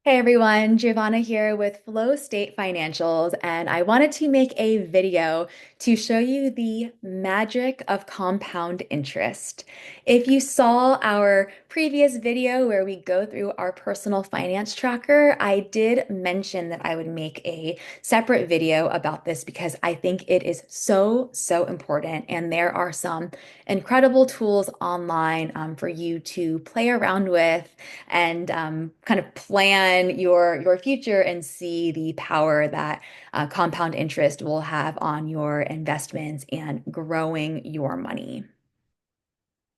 Hey everyone, Giovanna here with Flow State Financials, and I wanted to make a video to show you the magic of compound interest. If you saw our previous video where we go through our personal finance tracker, I did mention that I would make a separate video about this because I think it is so important, and there are some incredible tools online for you to play around with and kind of plan your future and see the power that compound interest will have on your investments and growing your money.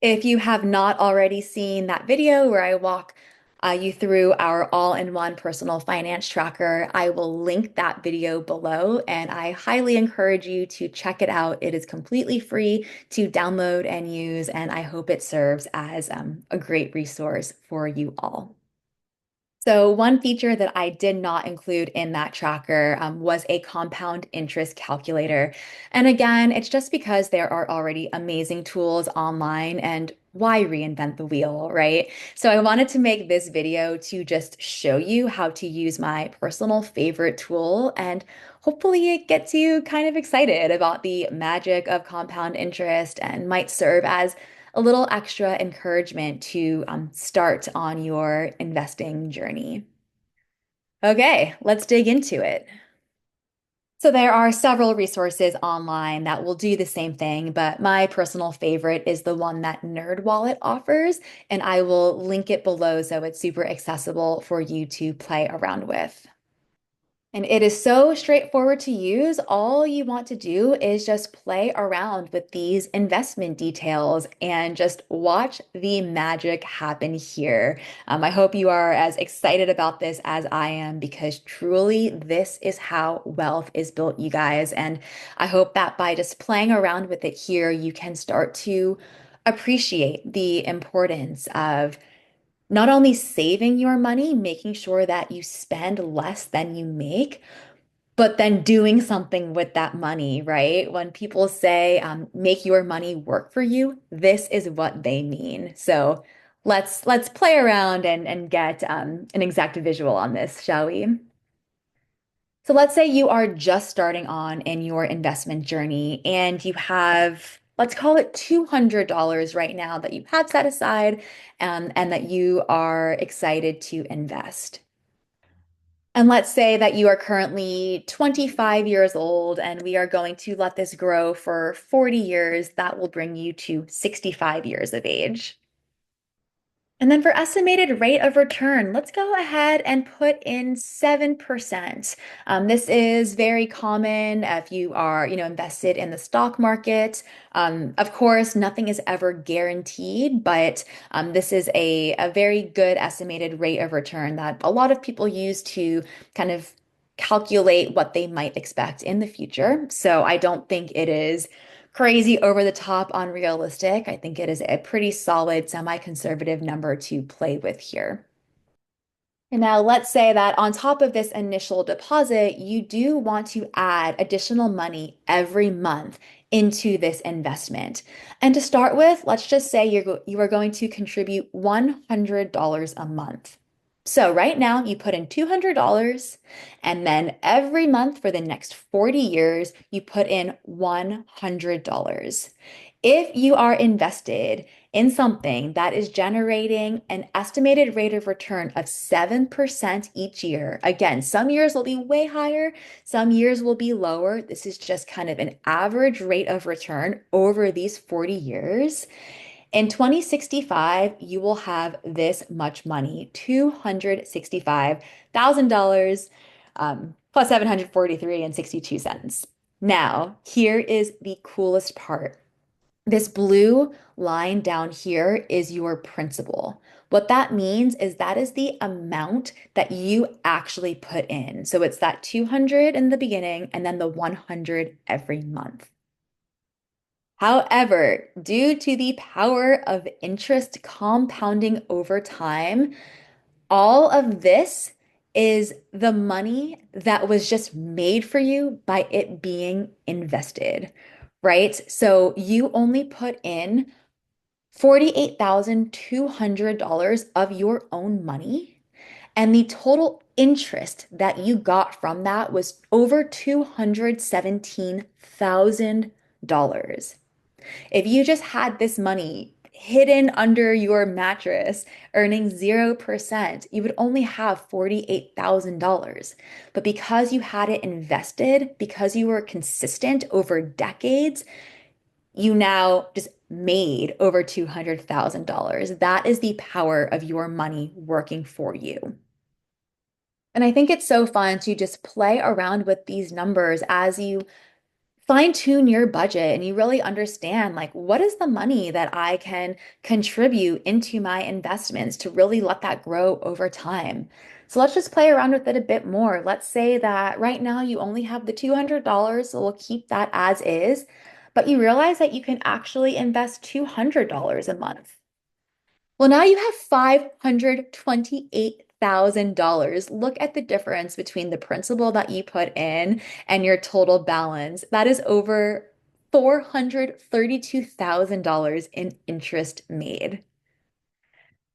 If you have not already seen that video where I walk you through our all-in-one personal finance tracker, I will link that video below, and I highly encourage you to check it out. It is completely free to download and use, and I hope it serves as a great resource for you all. So one feature that I did not include in that tracker was a compound interest calculator. And again, it's just because there are already amazing tools online and why reinvent the wheel, right? So I wanted to make this video to just show you how to use my personal favorite tool, and hopefully it gets you kind of excited about the magic of compound interest and might serve as a little extra encouragement to start on your investing journey. Okay, let's dig into it. So there are several resources online that will do the same thing, but my personal favorite is the one that NerdWallet offers, and I will link it below so it's super accessible for you to play around with. And it is so straightforward to use. All you want to do is just play around with these investment details and just watch the magic happen here. I hope you are as excited about this as I am because truly this is how wealth is built, you guys. And I hope that by just playing around with it here, you can start to appreciate the importance of not only saving your money, making sure that you spend less than you make, but then doing something with that money, right? When people say, make your money work for you, this is what they mean. So let's play around and get an exact visual on this, shall we? So let's say you are just starting on in your investment journey and you have, let's call it $200 right now that you have set aside and that you are excited to invest. And let's say that you are currently 25 years old and we are going to let this grow for 40 years. That will bring you to 65 years of age. And then for estimated rate of return, let's go ahead and put in 7%. This is very common if you are, invested in the stock market. Of course, nothing is ever guaranteed, but this is a very good estimated rate of return that a lot of people use to kind of calculate what they might expect in the future. So I don't think it is crazy over the top unrealistic. I think it is a pretty solid semi-conservative number to play with here. And now let's say that on top of this initial deposit, you do want to add additional money every month into this investment. And to start with, let's just say you are going to contribute $100 a month. So right now you put in $200 and then every month for the next 40 years, you put in $100. If you are invested in something that is generating an estimated rate of return of 7% each year. Again, some years will be way higher, some years will be lower. This is just kind of an average rate of return over these 40 years. In 2065, you will have this much money, $265,000 plus 743 and 62 cents. Now, here is the coolest part. This blue line down here is your principal. What that means is that is the amount that you actually put in. So it's that 200 in the beginning and then the 100 every month. However, due to the power of interest compounding over time, all of this is the money that was just made for you by it being invested, right? So you only put in $48,200 of your own money. And the total interest that you got from that was over $217,000. If you just had this money hidden under your mattress, earning 0%, you would only have $48,000. But because you had it invested, because you were consistent over decades, you now just made over $200,000. That is the power of your money working for you. And I think it's so fun to just play around with these numbers as you fine tune your budget and you really understand like what is the money that I can contribute into my investments to really let that grow over time. So let's just play around with it a bit more. Let's say that right now you only have the $200, so we'll keep that as is, but you realize that you can actually invest $200 a month. Well, now you have $528,000. Look at the difference between the principal that you put in and your total balance. That is over $432,000 in interest made.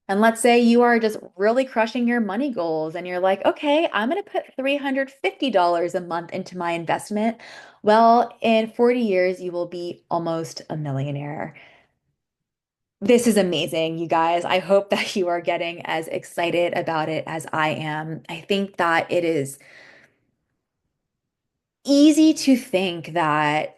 And let's say you are just really crushing your money goals and you're like, okay, I'm going to put $350 a month into my investment. Well, in 40 years, you will be almost a millionaire. This is amazing, you guys. I hope that you are getting as excited about it as I am. I think that it is easy to think that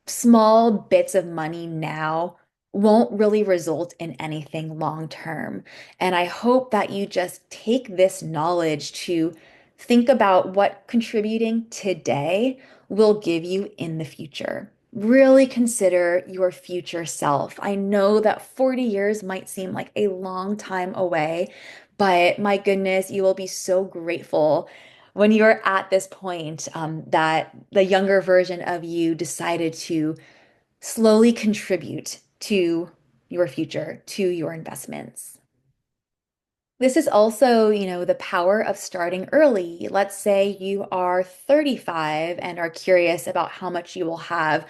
small bits of money now won't really result in anything long term. And I hope that you just take this knowledge to think about what contributing today will give you in the future. Really consider your future self. I know that 40 years might seem like a long time away, but my goodness, you will be so grateful when you're at this point, that the younger version of you decided to slowly contribute to your future, to your investments. This is also, the power of starting early. Let's say you are 35 and are curious about how much you will have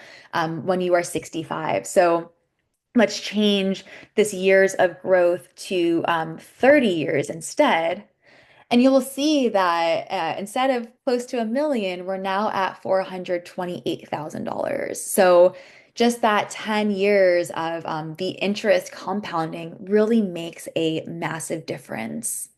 when you are 65. So let's change this years of growth to 30 years instead. And you will see that instead of close to a million, we're now at $428,000. So just that 10 years of the interest compounding really makes a massive difference.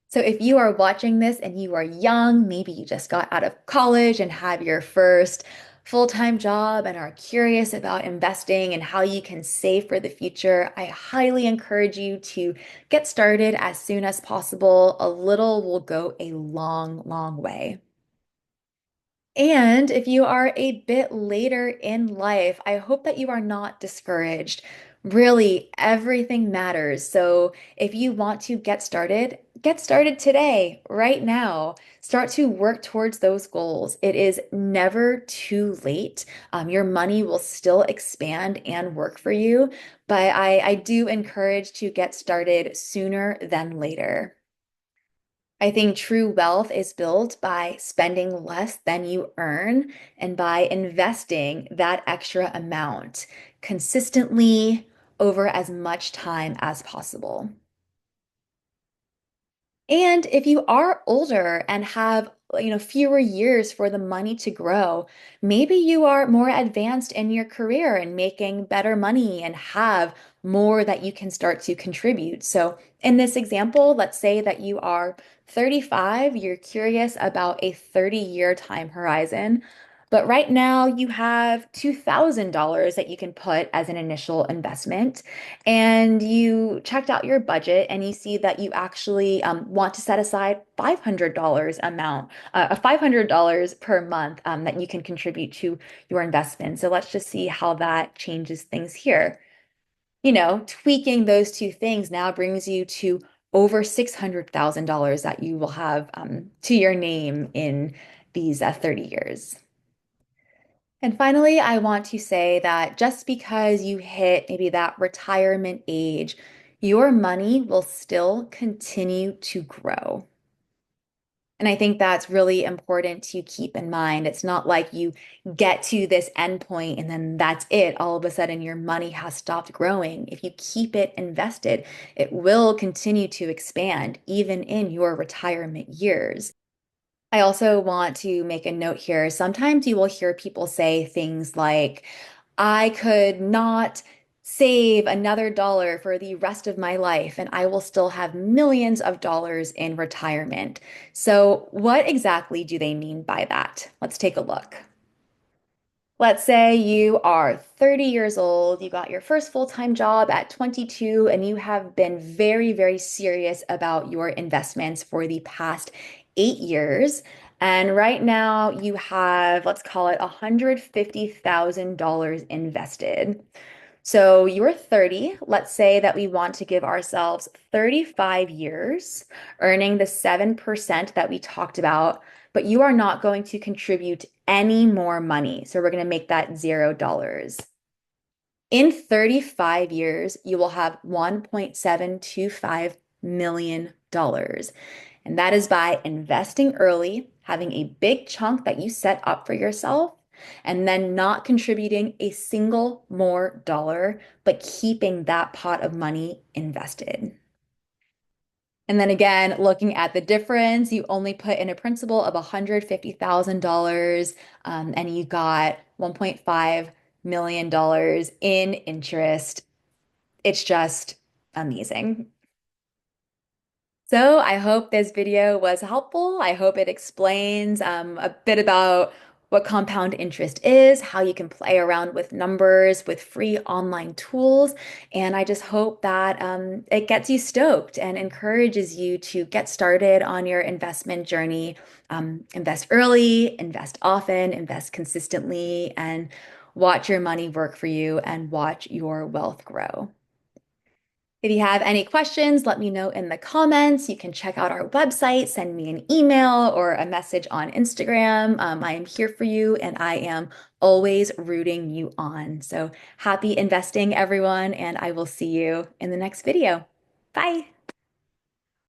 So if you are watching this and you are young, maybe you just got out of college and have your first full-time job and are curious about investing and how you can save for the future, I highly encourage you to get started as soon as possible. A little will go a long, long way. And if you are a bit later in life, I hope that you are not discouraged. Really, everything matters. So if you want to get started today, right now. Start to work towards those goals. It is never too late. Your money will still expand and work for you, but I do encourage to get started sooner than later. I think true wealth is built by spending less than you earn and by investing that extra amount consistently over as much time as possible. And if you are older and have, fewer years for the money to grow, maybe you are more advanced in your career and making better money and have more that you can start to contribute. So in this example, let's say that you are 35, you're curious about a 30-year time horizon. But right now, you have $2,000 that you can put as an initial investment, and you checked out your budget and you see that you actually want to set aside $500 per month that you can contribute to your investment. So let's just see how that changes things here. Tweaking those two things now brings you to over $600,000 that you will have to your name in these 30 years. And finally, I want to say that just because you hit maybe that retirement age, your money will still continue to grow. And I think that's really important to keep in mind. It's not like you get to this endpoint and then that's it. All of a sudden, your money has stopped growing. If you keep it invested, it will continue to expand even in your retirement years. I also want to make a note here. Sometimes you will hear people say things like, I could not save another dollar for the rest of my life, and I will still have millions of dollars in retirement. So, what exactly do they mean by that? Let's take a look. Let's say you are 30 years old, you got your first full-time job at 22, and you have been very, very serious about your investments for the past 8 years. And right now you have, let's call it $150,000 invested. So you're 30. Let's say that we want to give ourselves 35 years, earning the 7% that we talked about, but you are not going to contribute any more money. So we're going to make that $0. In 35 years, you will have $1.725 million. And that is by investing early, having a big chunk that you set up for yourself, and then not contributing a single more dollar, but keeping that pot of money invested. And then again, looking at the difference, you only put in a principal of $150,000 and you got $1.5 million in interest. It's just amazing. So I hope this video was helpful. I hope it explains a bit about what compound interest is, how you can play around with numbers with free online tools. And I just hope that it gets you stoked and encourages you to get started on your investment journey. Invest early, invest often, invest consistently, and watch your money work for you and watch your wealth grow. If you have any questions, let me know in the comments. You can check out our website, send me an email or a message on Instagram. I am here for you and I am always rooting you on. So happy investing, everyone, and I will see you in the next video. Bye.